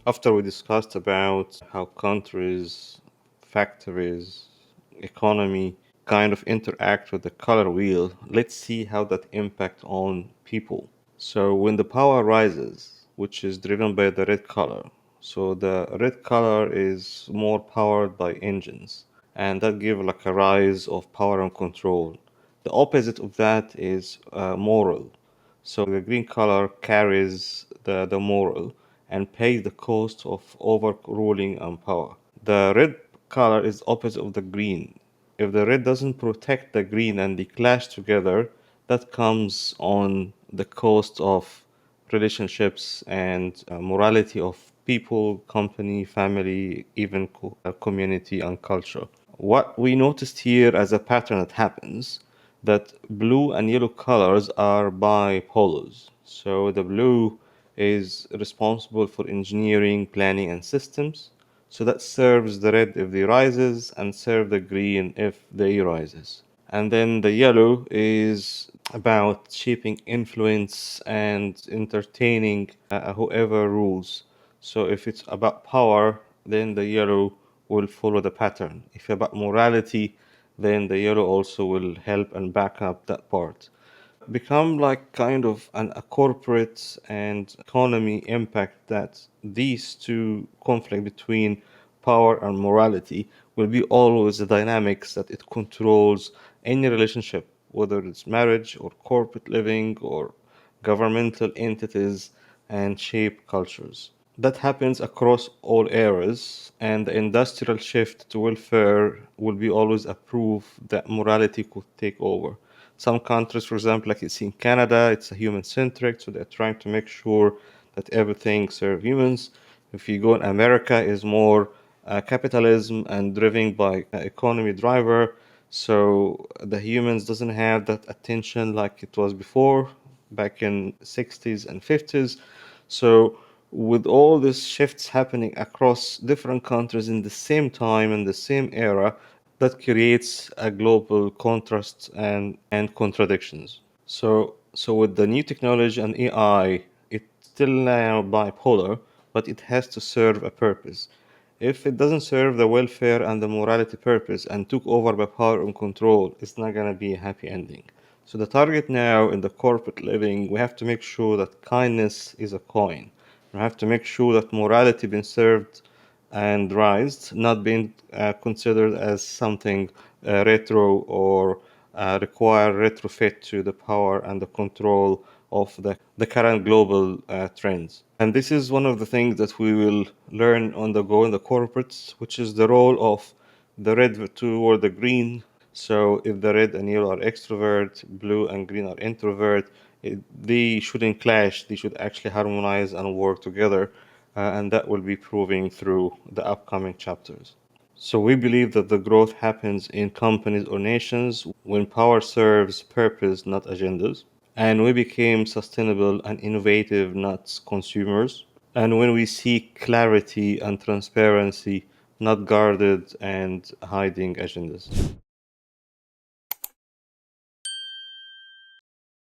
After we discussed about how countries, factories, economy kind of interact with the color wheel, let's see how that impact on people. So when the power rises, which is driven by the red color, so the red color is more powered by engines, and that give like a rise of power and control. The opposite of that is moral. So the green color carries the moral and pays the cost of overruling and power. The red color is opposite of the green. If the red doesn't protect the green and they clash together, that comes on the cost of relationships and morality of people, company, family, even community and culture. What we noticed here as a pattern that happens, that blue and yellow colors are bipolars. So the blue is responsible for engineering, planning, and systems. So that serves the red if they rises and serve the green if they rises. And then the yellow is about shaping influence and entertaining whoever rules. So if it's about power, then the yellow will follow the pattern. If about morality, then the yellow also will help and back up that part. Become like kind of a corporate and economy impact that these two conflict between power and morality will be always the dynamics that it controls any relationship, whether it's marriage or corporate living or governmental entities and shape cultures. That happens across all eras, and the industrial shift to welfare will be always a proof that morality could take over. Some countries, for example, like it's in Canada, it's a human centric, so they're trying to make sure that everything serves humans. If you go in America, is more capitalism and driven by economy driver. So the humans doesn't have that attention like it was before, back in 60s and 50s. So with all these shifts happening across different countries in the same time in the same era, that creates a global contrast and contradictions. So with the new technology and AI, it's still now bipolar, but it has to serve a purpose. If it doesn't serve the welfare and the morality purpose and took over by power and control, it's not going to be a happy ending. So the target now in the corporate living, we have to make sure that kindness is a coin. We have to make sure that morality been served and raised, not being considered as something retro or require retrofit to the power and the control of the current global trends. And this is one of the things that we will learn on the go in the corporates, which is the role of the red toward the green. So if the red and yellow are extrovert, blue and green are introvert, they shouldn't clash. They should actually harmonize and work together. And that will be proving through the upcoming chapters. So we believe that the growth happens in companies or nations when power serves purpose, not agendas. And we became sustainable and innovative, not consumers. And when we seek clarity and transparency, not guarded and hiding agendas.